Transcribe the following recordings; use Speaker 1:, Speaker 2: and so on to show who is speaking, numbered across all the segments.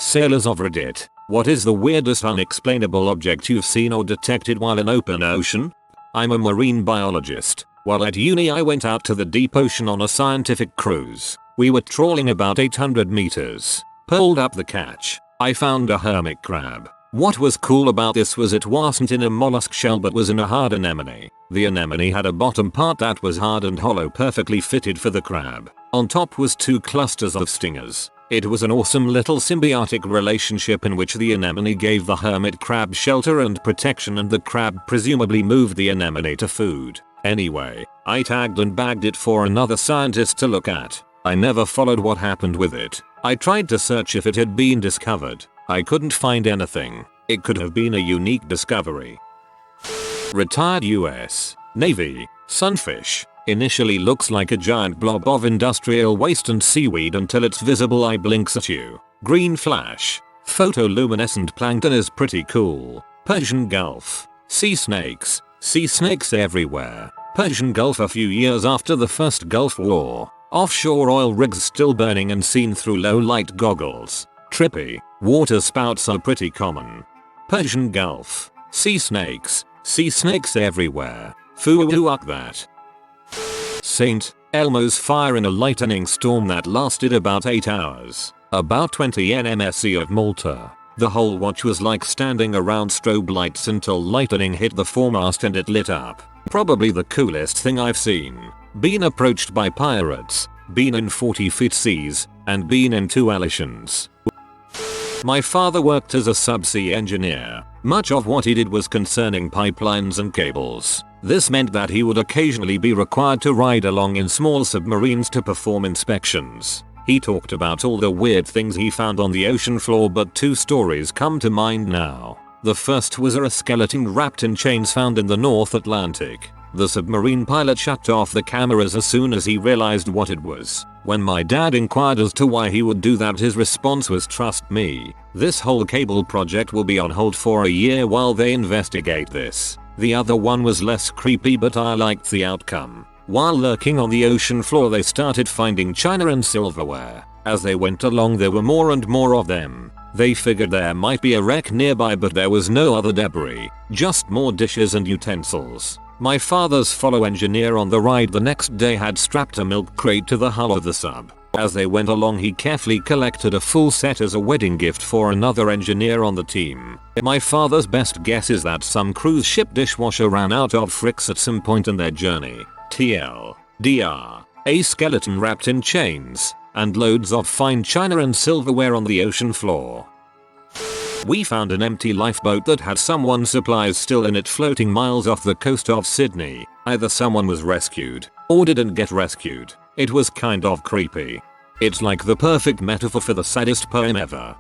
Speaker 1: Sailors of Reddit, what is the weirdest unexplainable object you've seen or detected while in open ocean? I'm a marine biologist. While at uni I went out to the deep ocean on a scientific cruise. We were trawling about 800 meters. Pulled up the catch. I found a hermit crab. What was cool about this was it wasn't in a mollusk shell but was in a hard anemone. The anemone had a bottom part that was hard and hollow, perfectly fitted for the crab. On top was 2 clusters of stingers. It was an awesome little symbiotic relationship in which the anemone gave the hermit crab shelter and protection and the crab presumably moved the anemone to food. Anyway, I tagged and bagged it for another scientist to look at. I never followed what happened with it. I tried to search if it had been discovered. I couldn't find anything. It could have been a unique discovery. Retired US Navy sunfish. Initially looks like a giant blob of industrial waste and seaweed until its visible eye blinks at you. Green flash. Photoluminescent plankton is pretty cool. Persian Gulf. Sea snakes. Sea snakes everywhere. Persian Gulf a few years after the first Gulf War. Offshore oil rigs still burning and seen through low light goggles. Trippy. Waterspouts are pretty common. Persian Gulf. Sea snakes. Sea snakes everywhere. Fuck that. St. Elmo's fire in a lightning storm that lasted about 8 hours. About 20 nmsc of Malta. The whole watch was like standing around strobe lights until lightning hit the foremast and it lit up. Probably the coolest thing I've seen. Been approached by pirates. Been in 40-foot seas. And been in 2 alitions. My father worked as a subsea engineer. Much of what he did was concerning pipelines and cables. This meant that he would occasionally be required to ride along in small submarines to perform inspections. He talked about all the weird things he found on the ocean floor, but 2 stories come to mind now. The first was a skeleton wrapped in chains found in the North Atlantic. The submarine pilot shut off the cameras as soon as he realized what it was. When my dad inquired as to why he would do that, his response was, "Trust me, this whole cable project will be on hold for a year while they investigate this." The other one was less creepy, but I liked the outcome. While lurking on the ocean floor they started finding china and silverware. As they went along there were more and more of them. They figured there might be a wreck nearby, but there was no other debris, just more dishes and utensils. My father's fellow engineer on the ride the next day had strapped a milk crate to the hull of the sub. As they went along he carefully collected a full set as a wedding gift for another engineer on the team. My father's best guess is that some cruise ship dishwasher ran out of fricks at some point in their journey. TLDR. A skeleton wrapped in chains, and loads of fine china and silverware on the ocean floor. We found an empty lifeboat that had someone's supplies still in it floating miles off the coast of Sydney. Either someone was rescued, or didn't get rescued. It was kind of creepy. It's like the perfect metaphor for the saddest poem ever.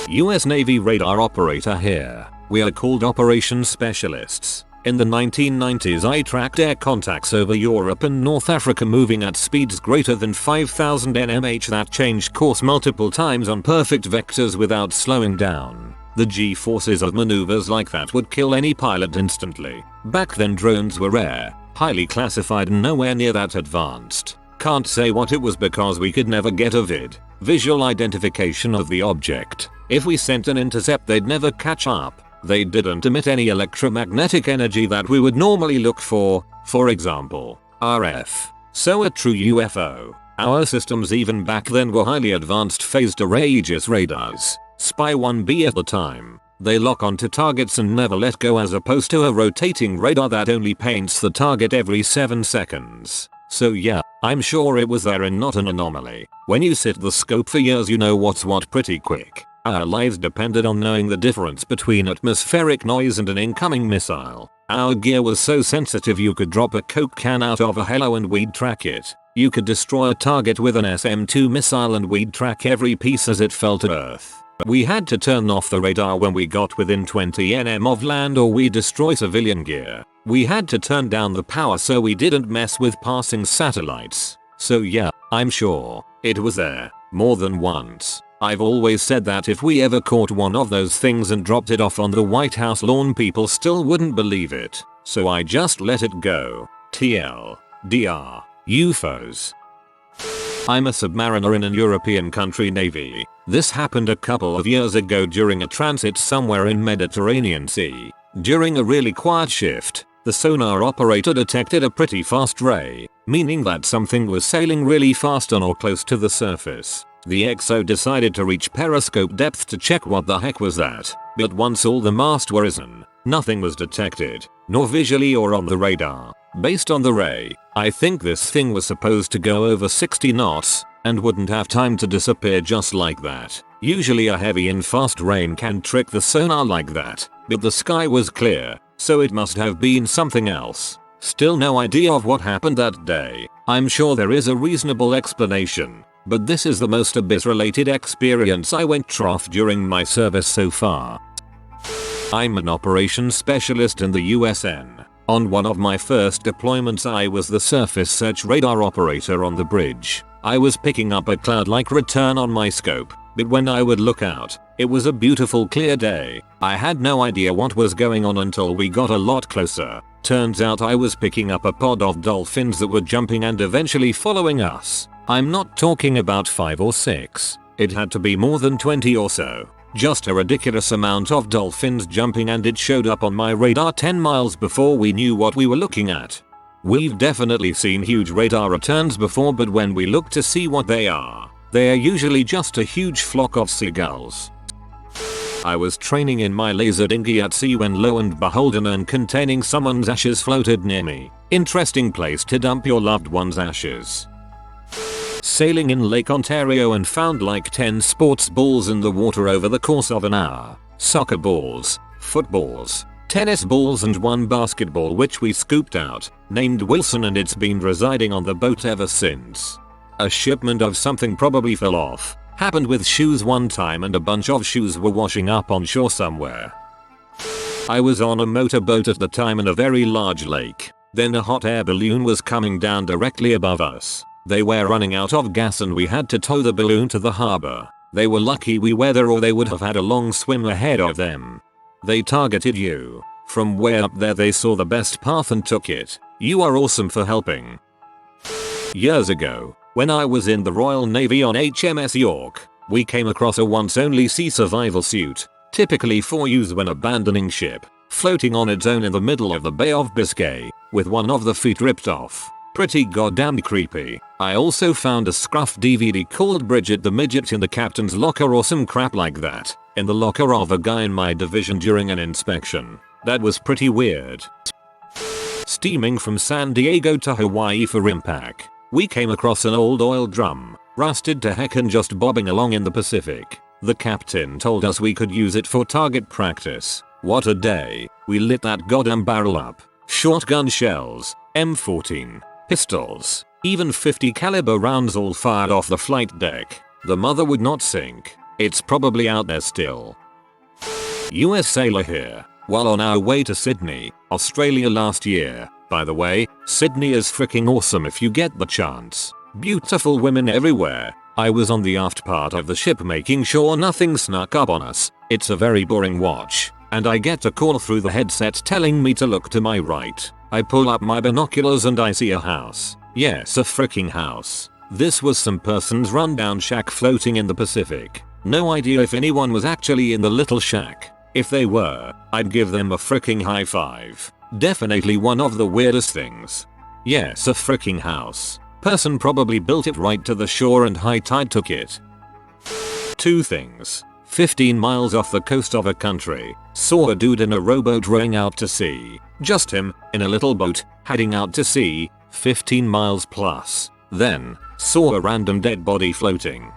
Speaker 1: US Navy radar operator here. We are called operations specialists. In the 1990s I tracked air contacts over Europe and North Africa moving at speeds greater than 5,000 nmh that changed course multiple times on perfect vectors without slowing down. The G-forces of maneuvers like that would kill any pilot instantly. Back then drones were rare, highly classified and nowhere near that advanced. Can't say what it was because we could never get a visual identification of the object. If we sent an intercept they'd never catch up. They didn't emit any electromagnetic energy that we would normally look for example, RF. So a true UFO. Our systems even back then were highly advanced phased array Aegis radars. Spy 1B at the time. They lock onto targets and never let go, as opposed to a rotating radar that only paints the target every 7 seconds. So yeah, I'm sure it was there and not an anomaly. When you sit the scope for years you know what's what pretty quick. Our lives depended on knowing the difference between atmospheric noise and an incoming missile. Our gear was so sensitive you could drop a Coke can out of a helo and we'd track it. You could destroy a target with an SM-2 missile and we'd track every piece as it fell to Earth. We had to turn off the radar when we got within 20 nm of land or we'd destroy civilian gear. We had to turn down the power so we didn't mess with passing satellites. So yeah, I'm sure it was there more than once. I've always said that if we ever caught one of those things and dropped it off on the White House lawn people still wouldn't believe it. So I just let it go. TLDR. UFOs. I'm a submariner in an European country navy. This happened a couple of years ago during a transit somewhere in Mediterranean Sea. During a really quiet shift, the sonar operator detected a pretty fast ray, meaning that something was sailing really fast on or close to the surface. The XO decided to reach periscope depth to check what the heck was that, but once all the masts were risen, nothing was detected, nor visually or on the radar. Based on the ray, I think this thing was supposed to go over 60 knots, and wouldn't have time to disappear just like that. Usually a heavy and fast rain can trick the sonar like that, but the sky was clear, so it must have been something else. Still no idea of what happened that day. I'm sure there is a reasonable explanation, but this is the most abyss-related experience I went through during my service so far. I'm an operations specialist in the USN. On one of my first deployments I was the surface search radar operator on the bridge. I was picking up a cloud-like return on my scope, but when I would look out, it was a beautiful clear day. I had no idea what was going on until we got a lot closer. Turns out I was picking up a pod of dolphins that were jumping and eventually following us. I'm not talking about 5 or 6. It had to be more than 20 or so. Just a ridiculous amount of dolphins jumping, and it showed up on my radar 10 miles before we knew what we were looking at. We've definitely seen huge radar returns before, but when we look to see what they are usually just a huge flock of seagulls. I was training in my laser dinghy at sea when lo and behold an urn containing someone's ashes floated near me. Interesting place to dump your loved one's ashes. Sailing in Lake Ontario and found like 10 sports balls in the water over the course of an hour. Soccer balls, footballs, tennis balls and one basketball which we scooped out, named Wilson, and it's been residing on the boat ever since. A shipment of something probably fell off. Happened with shoes one time, and a bunch of shoes were washing up on shore somewhere. I was on a motorboat at the time in a very large lake. Then a hot air balloon was coming down directly above us. They were running out of gas and we had to tow the balloon to the harbor. They were lucky we were there or they would have had a long swim ahead of them. They targeted you. From way up there they saw the best path and took it. You are awesome for helping. Years ago, when I was in the Royal Navy on HMS York, we came across a once-only sea survival suit, typically for use when abandoning ship, floating on its own in the middle of the Bay of Biscay, with one of the feet ripped off. Pretty goddamn creepy. I also found a scruff DVD called Bridget the Midget in the captain's locker or some crap like that, in the locker of a guy in my division during an inspection. That was pretty weird. Steaming from San Diego to Hawaii for impact, we came across an old oil drum, rusted to heck and just bobbing along in the Pacific. The captain told us we could use it for target practice. What a day. We lit that goddamn barrel up. Shotgun shells, M14, pistols, even 50 caliber rounds all fired off the flight deck. The mother would not sink. It's probably out there still. US sailor here. While on our way to Sydney, Australia last year. By the way, Sydney is freaking awesome if you get the chance. Beautiful women everywhere. I was on the aft part of the ship making sure nothing snuck up on us. It's a very boring watch, and I get a call through the headset telling me to look to my right. I pull up my binoculars and I see a house. Yes, a freaking house. This was some person's rundown shack floating in the Pacific. No idea if anyone was actually in the little shack. If they were, I'd give them a freaking high five. Definitely one of the weirdest things. Yes, a freaking house. Person probably built it right to the shore and high tide took it. 2 things. 15 miles off the coast of a country, saw a dude in a rowboat rowing out to sea. Just him, in a little boat, heading out to sea, 15 miles plus. Then, saw a random dead body floating.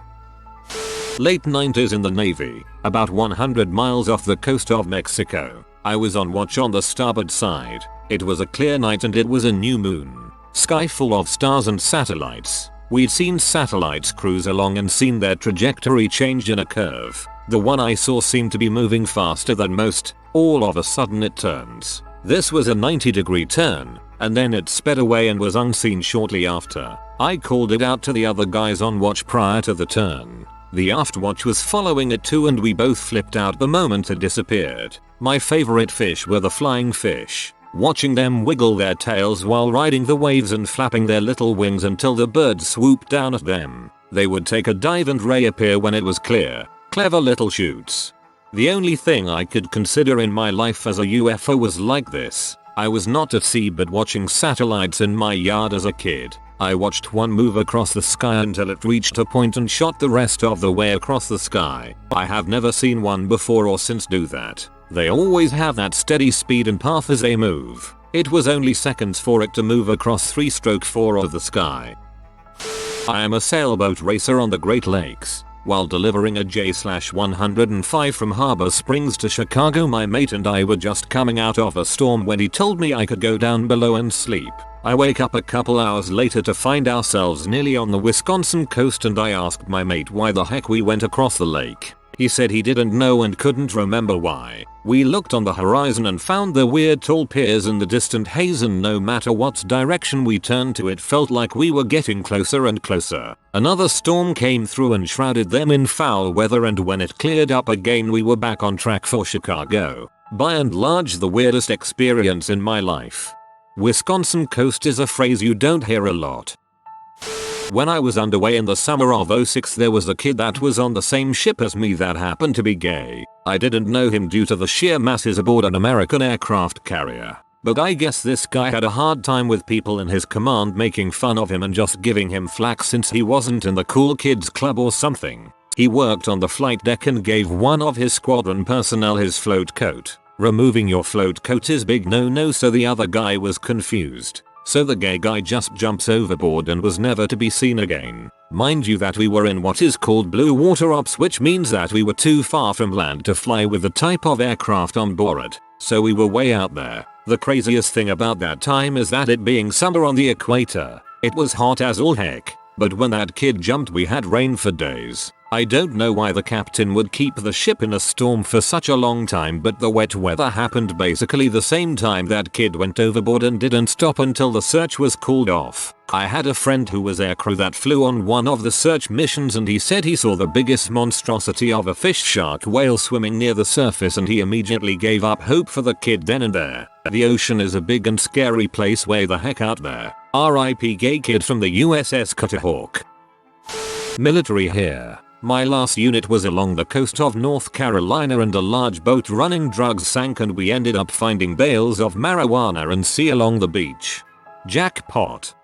Speaker 1: Late 90s in the Navy, about 100 miles off the coast of Mexico. I was on watch on the starboard side. It was a clear night and it was a new moon. Sky full of stars and satellites. We'd seen satellites cruise along and seen their trajectory change in a curve. The one I saw seemed to be moving faster than most. All of a sudden it turns. This was a 90-degree turn, and then it sped away and was unseen shortly after. I called it out to the other guys on watch prior to the turn. The aft watch was following it too and we both flipped out the moment it disappeared. My favorite fish were the flying fish. Watching them wiggle their tails while riding the waves and flapping their little wings until the birds swooped down at them. They would take a dive and reappear when it was clear. Clever little shoots. The only thing I could consider in my life as a UFO was like this. I was not at sea but watching satellites in my yard as a kid. I watched one move across the sky until it reached a point and shot the rest of the way across the sky. I have never seen one before or since do that. They always have that steady speed and path as they move. It was only seconds for it to move across 3/4 of the sky. I am a sailboat racer on the Great Lakes. While delivering a J/105 from Harbor Springs to Chicago, my mate and I were just coming out of a storm when he told me I could go down below and sleep. I wake up a couple hours later to find ourselves nearly on the Wisconsin coast, and I asked my mate why the heck we went across the lake. He said he didn't know and couldn't remember why. We looked on the horizon and found the weird tall piers in the distant haze, and no matter what direction we turned to, it felt like we were getting closer and closer. Another storm came through and shrouded them in foul weather, and when it cleared up again we were back on track for Chicago. By and large the weirdest experience in my life. Wisconsin coast is a phrase you don't hear a lot. When I was underway in the summer of '06, there was a kid that was on the same ship as me that happened to be gay. I didn't know him due to the sheer masses aboard an American aircraft carrier. But I guess this guy had a hard time with people in his command making fun of him and just giving him flack since he wasn't in the cool kids club or something. He worked on the flight deck and gave one of his squadron personnel his float coat. Removing your float coat is big no-no, so the other guy was confused. So the gay guy just jumps overboard and was never to be seen again. Mind you that we were in what is called blue water ops, which means that we were too far from land to fly with the type of aircraft on board. So we were way out there. The craziest thing about that time is that it being summer on the equator, it was hot as all heck. But when that kid jumped we had rain for days. I don't know why the captain would keep the ship in a storm for such a long time, but the wet weather happened basically the same time that kid went overboard and didn't stop until the search was called off. I had a friend who was aircrew that flew on one of the search missions, and he said he saw the biggest monstrosity of a fish shark whale swimming near the surface, and he immediately gave up hope for the kid then and there. The ocean is a big and scary place way the heck out there. RIP gay kid from the USS Cuttahawk. Military here. My last unit was along the coast of North Carolina, and a large boat running drugs sank, and we ended up finding bales of marijuana and sea along the beach. Jackpot.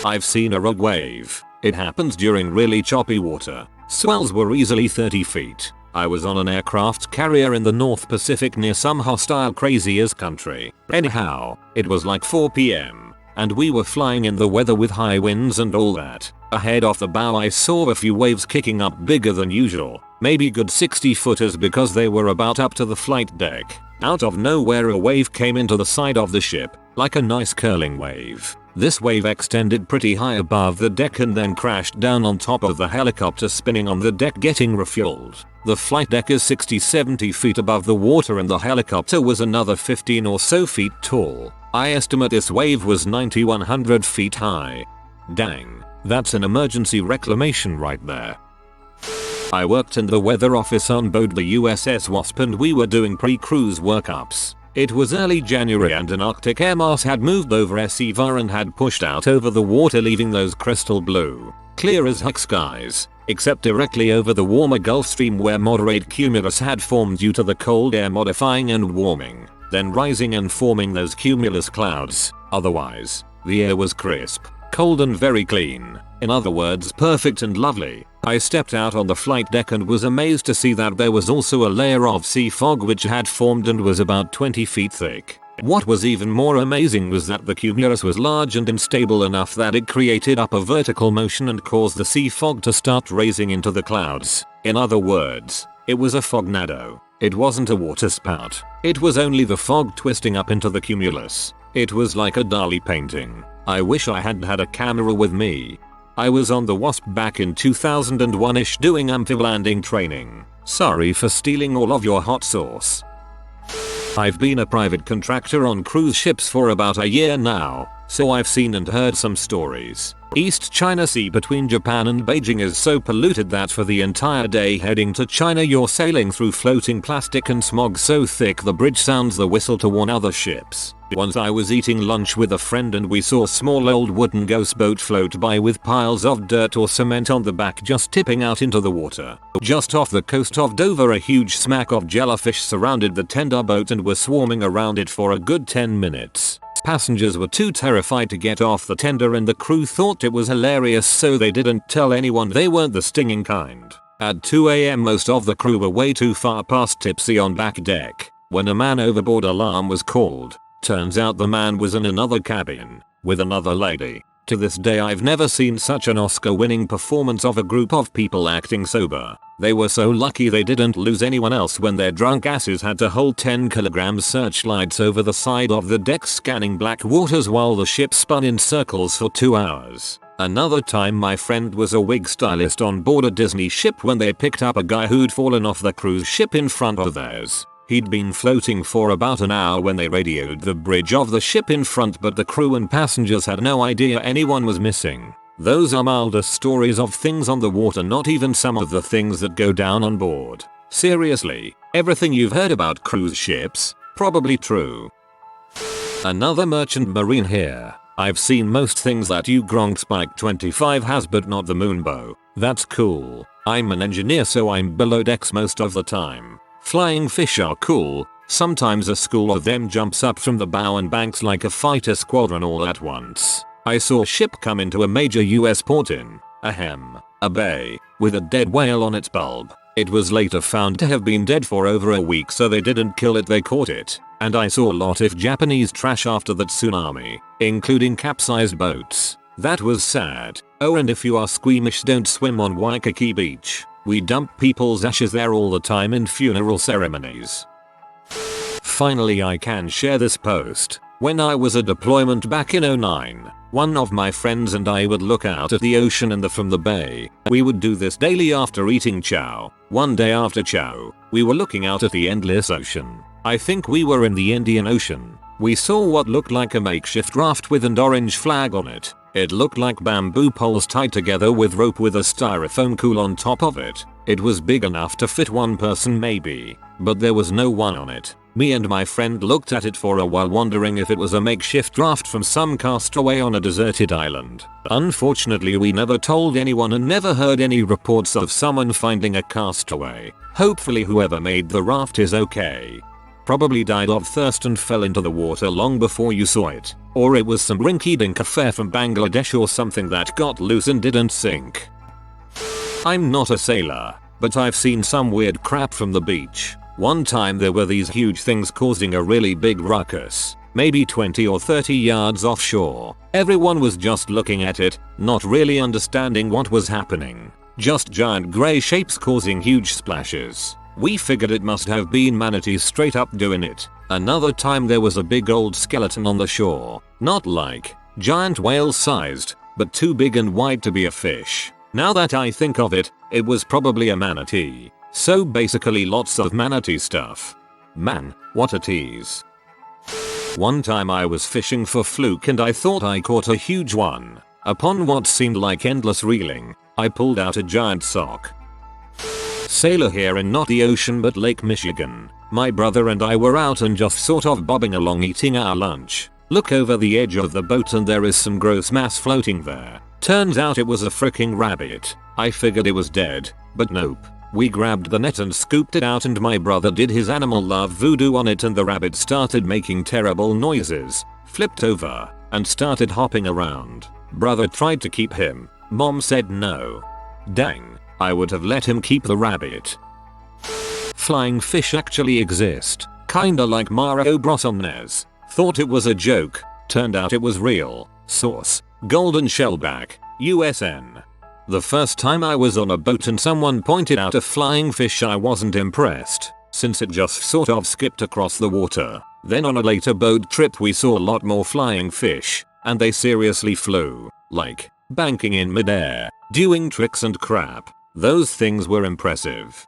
Speaker 1: I've seen a rogue wave. It happens during really choppy water. Swells were easily 30 feet. I was on an aircraft carrier in the North Pacific near some hostile crazy-ass country. Anyhow, it was like 4 PM. And we were flying in the weather with high winds and all that. Ahead off the bow I saw a few waves kicking up bigger than usual, maybe good 60 footers because they were about up to the flight deck. Out of nowhere a wave came into the side of the ship, like a nice curling wave. This wave extended pretty high above the deck and then crashed down on top of the helicopter, spinning on the deck getting refueled. The flight deck is 60-70 feet above the water and the helicopter was another 15 or so feet tall. I estimate this wave was 90-100 feet high. Dang, that's an emergency reclamation right there. I worked in the weather office on board the USS Wasp, and we were doing pre-cruise workups. It was early January and an Arctic air mass had moved over SEVAR and had pushed out over the water, leaving those crystal blue, clear as heck skies, except directly over the warmer Gulf Stream where moderate cumulus had formed due to the cold air modifying and warming, then rising and forming those cumulus clouds. Otherwise, the air was crisp, cold and very clean. In other words, perfect and lovely. I stepped out on the flight deck and was amazed to see that there was also a layer of sea fog which had formed and was about 20 feet thick. What was even more amazing was that the cumulus was large and unstable enough that it created up a vertical motion and caused the sea fog to start raising into the clouds. In other words, it was a fognado. It wasn't a waterspout. It was only the fog twisting up into the cumulus. It was like a Dali painting. I wish I had had a camera with me. I was on the Wasp back in 2001-ish doing amphib landing training. Sorry for stealing all of your hot sauce. I've been a private contractor on cruise ships for about a year now, so I've seen and heard some stories. East China Sea between Japan and Beijing is so polluted that for the entire day heading to China you're sailing through floating plastic and smog so thick the bridge sounds the whistle to warn other ships. Once I was eating lunch with a friend and we saw a small old wooden ghost boat float by with piles of dirt or cement on the back just tipping out into the water. Just off the coast of Dover, a huge smack of jellyfish surrounded the tender boat and were swarming around it for a good 10 minutes. Passengers were too terrified to get off the tender and the crew thought it was hilarious, so they didn't tell anyone. They weren't the stinging kind. At 2 AM most of the crew were way too far past tipsy on back deck when a man overboard alarm was called. Turns out the man was in another cabin with another lady. To this day I've never seen such an Oscar-winning performance of a group of people acting sober. They were so lucky they didn't lose anyone else when their drunk asses had to hold 10 kg searchlights over the side of the deck scanning black waters while the ship spun in circles for 2 hours. Another time my friend was a wig stylist on board a Disney ship when they picked up a guy who'd fallen off the cruise ship in front of theirs. He'd been floating for about an hour when they radioed the bridge of the ship in front, but the crew and passengers had no idea anyone was missing. Those are milder stories of things on the water, not even some of the things that go down on board. Seriously, everything you've heard about cruise ships, probably true. Another merchant marine here. I've seen most things that you Gronk Spike 25 has, but not the moonbow. That's cool. I'm an engineer, so I'm below decks most of the time. Flying fish are cool. Sometimes a school of them jumps up from the bow and banks like a fighter squadron all at once. I saw a ship come into a major US port in a bay with a dead whale on its bulb. It was later found to have been dead for over a week, so they didn't kill it, they caught it. And I saw a lot of Japanese trash after that tsunami, including capsized boats. That was sad. Oh, and if you are squeamish, don't swim on Waikiki Beach. We dump people's ashes there all the time in funeral ceremonies. Finally, I can share this post. When I was at deployment back in 2009, one of my friends and I would look out at the ocean and from the bay. We would do this daily after eating chow. One day after chow, we were looking out at the endless ocean. I think we were in the Indian Ocean. We saw what looked like a makeshift raft with an orange flag on it. It looked like bamboo poles tied together with rope with a styrofoam cool on top of it. It was big enough to fit one person maybe, but there was no one on it. Me and my friend looked at it for a while, wondering if it was a makeshift raft from some castaway on a deserted island. Unfortunately, we never told anyone and never heard any reports of someone finding a castaway. Hopefully whoever made the raft is okay. Probably died of thirst and fell into the water long before you saw it. Or it was some rinky-dink affair from Bangladesh or something that got loose and didn't sink. I'm not a sailor, but I've seen some weird crap from the beach. One time there were these huge things causing a really big ruckus, maybe 20 or 30 yards offshore. Everyone was just looking at it, not really understanding what was happening. Just giant grey shapes causing huge splashes. We figured it must have been manatees straight up doing it. Another time there was a big old skeleton on the shore. Not like giant whale sized, but too big and wide to be a fish. Now that I think of it, it was probably a manatee. So basically lots of manatee stuff. Man, what a tease. One time I was fishing for fluke and I thought I caught a huge one. Upon what seemed like endless reeling, I pulled out a giant sock. Sailor here in not the ocean but Lake Michigan. My brother and I were out and just sort of bobbing along eating our lunch. Look over the edge of the boat and there is some gross mass floating there. Turns out it was a freaking rabbit. I figured it was dead, but nope. We grabbed the net and scooped it out and my brother did his animal love voodoo on it and the rabbit started making terrible noises, flipped over, and started hopping around. Brother tried to keep him. Mom said no. Dang. I would have let him keep the rabbit. Flying fish actually exist. Kinda like Mario Bros. On NES. Thought it was a joke. Turned out it was real. Source: Golden Shellback, USN. The first time I was on a boat and someone pointed out a flying fish, I wasn't impressed, since it just sort of skipped across the water. Then on a later boat trip we saw a lot more flying fish, and they seriously flew, like, banking in midair, doing tricks and crap. Those things were impressive.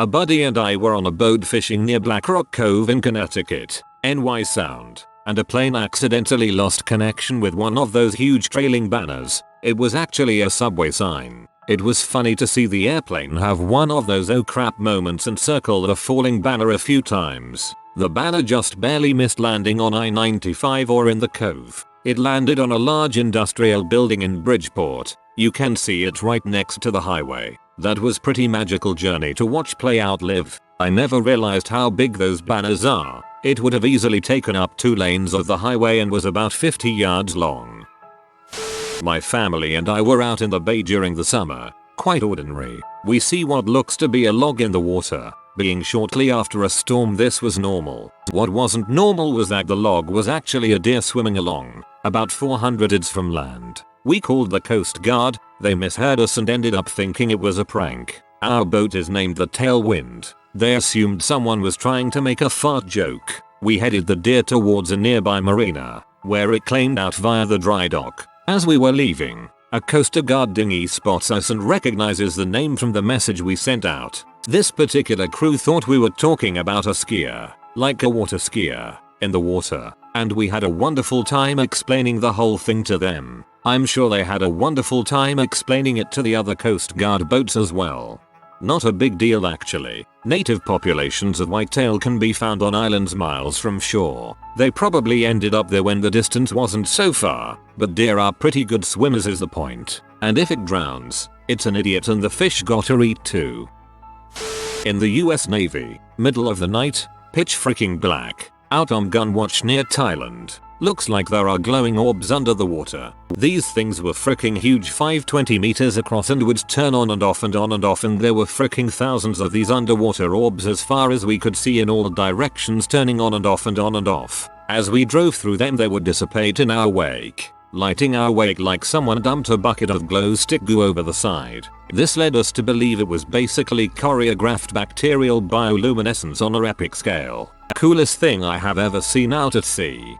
Speaker 1: A buddy and I were on a boat fishing near Black Rock Cove in Connecticut, NY Sound, and a plane accidentally lost connection with one of those huge trailing banners. It was actually a subway sign. It was funny to see the airplane have one of those oh crap moments and circle the falling banner a few times. The banner just barely missed landing on I-95 or in the cove. It landed on a large industrial building in Bridgeport. You can see it right next to the highway. That was pretty magical journey to watch play out live. I never realized how big those banners are. It would have easily taken up 2 lanes of the highway and was about 50 yards long. My family and I were out in the bay during the summer. Quite ordinary. We see what looks to be a log in the water. Being shortly after a storm, this was normal. What wasn't normal was that the log was actually a deer swimming along, about 400 yards from land. We called the Coast Guard. They misheard us and ended up thinking it was a prank. Our boat is named the Tailwind. They assumed someone was trying to make a fart joke. We headed the deer towards a nearby marina, where it claimed out via the dry dock. As we were leaving, a Coast Guard dinghy spots us and recognizes the name from the message we sent out. This particular crew thought we were talking about a skier, like a water skier, in the water, and we had a wonderful time explaining the whole thing to them. I'm sure they had a wonderful time explaining it to the other Coast Guard boats as well. Not a big deal actually. Native populations of whitetail can be found on islands miles from shore. They probably ended up there when the distance wasn't so far, but deer are pretty good swimmers is the point. And if it drowns, it's an idiot and the fish gotta eat too. In the US Navy, middle of the night, pitch freaking black, out on gun watch near Thailand. Looks like there are glowing orbs under the water. These things were freaking huge, 520 meters across, and would turn on and off and on and off, and there were freaking thousands of these underwater orbs as far as we could see in all directions, turning on and off and on and off. As we drove through them, they would dissipate in our wake, lighting our wake like someone dumped a bucket of glow stick goo over the side. This led us to believe it was basically choreographed bacterial bioluminescence on a epic scale. Coolest thing I have ever seen out at sea.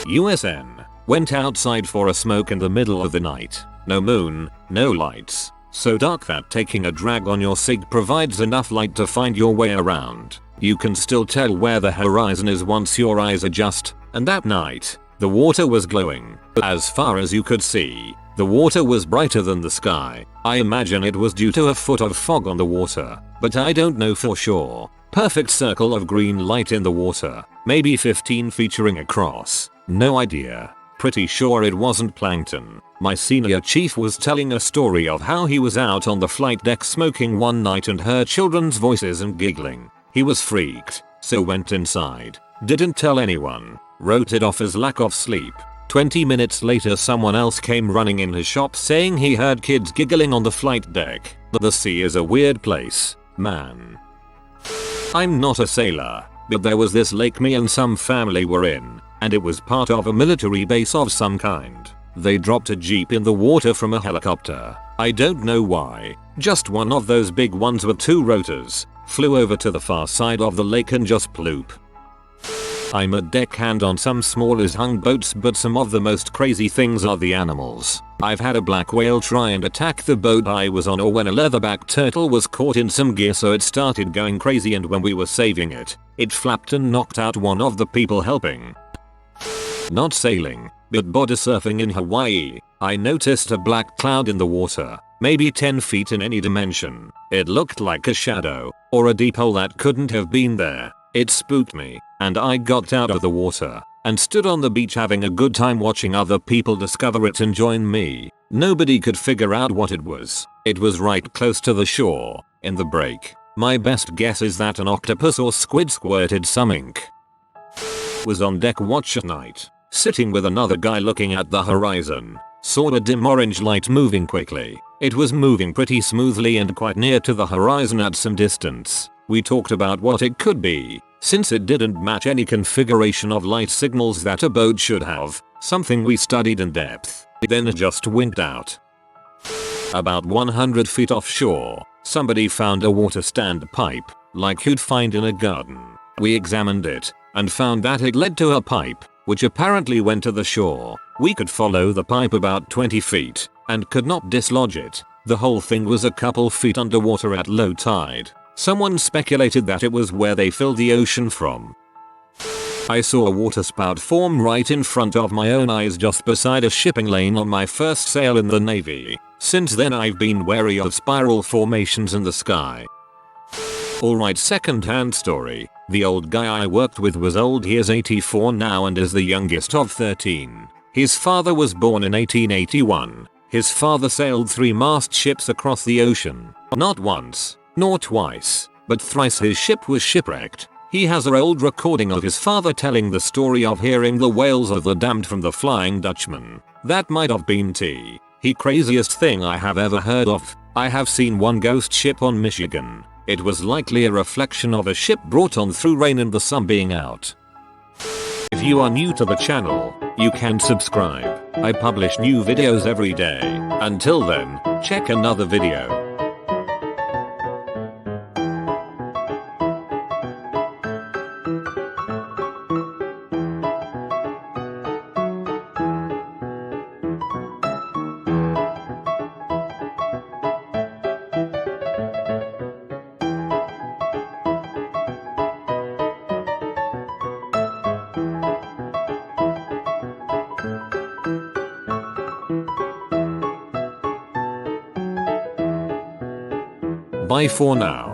Speaker 1: USN. Went outside for a smoke in the middle of the night. No moon, no lights. So dark that taking a drag on your cig provides enough light to find your way around. You can still tell where the horizon is once your eyes adjust, and that night, the water was glowing. As far as you could see, the water was brighter than the sky. I imagine it was due to a foot of fog on the water, but I don't know for sure. Perfect circle of green light in the water, maybe 15 featuring across. No idea. Pretty sure it wasn't plankton. My senior chief was telling a story of how he was out on the flight deck smoking one night and heard children's voices and giggling. He was freaked, so went inside. Didn't tell anyone. Wrote it off as lack of sleep. 20 minutes later, someone else came running in his shop saying he heard kids giggling on the flight deck. The sea is a weird place, man. I'm not a sailor, but there was this lake me and some family were in, and it was part of a military base of some kind. They dropped a jeep in the water from a helicopter. I don't know why. Just one of those big ones with 2 rotors. Flew over to the far side of the lake and just ploop. I'm a deckhand on some smaller hung boats, but some of the most crazy things are the animals. I've had a black whale try and attack the boat I was on, or when a leatherback turtle was caught in some gear so it started going crazy, and when we were saving it, it flapped and knocked out one of the people helping. Not sailing, but body surfing in Hawaii. I noticed a black cloud in the water, maybe 10 feet in any dimension. It looked like a shadow, or a deep hole that couldn't have been there. It spooked me, and I got out of the water and stood on the beach having a good time watching other people discover it and join me. Nobody could figure out what it was. It was right close to the shore, in the break. My best guess is that an octopus or squid squirted some ink. Was on deck watch at night, sitting with another guy looking at the horizon. Saw a dim orange light moving quickly. It was moving pretty smoothly and quite near to the horizon at some distance. We talked about what it could be, since it didn't match any configuration of light signals that a boat should have, something we studied in depth. Then it just winked out. About 100 feet offshore, somebody found a water stand pipe, like you'd find in a garden. We examined it, and found that it led to a pipe, which apparently went to the shore. We could follow the pipe about 20 feet, and could not dislodge it. The whole thing was a couple feet underwater at low tide. Someone speculated that it was where they filled the ocean from. I saw a waterspout form right in front of my own eyes just beside a shipping lane on my first sail in the Navy. Since then I've been wary of spiral formations in the sky. Alright, second-hand story. The old guy I worked with was old. He is 84 now and is the youngest of 13. His father was born in 1881. His father sailed 3-mast ships across the ocean. Not once, nor twice, but thrice his ship was shipwrecked. He has an old recording of his father telling the story of hearing the wails of the damned from the Flying Dutchman. That might have been the craziest thing I have ever heard of. I have seen one ghost ship on Michigan. It was likely a reflection of a ship brought on through rain and the sun being out. If you are new to the channel, you can subscribe. I publish new videos every day. Until then, check another video. Bye for now.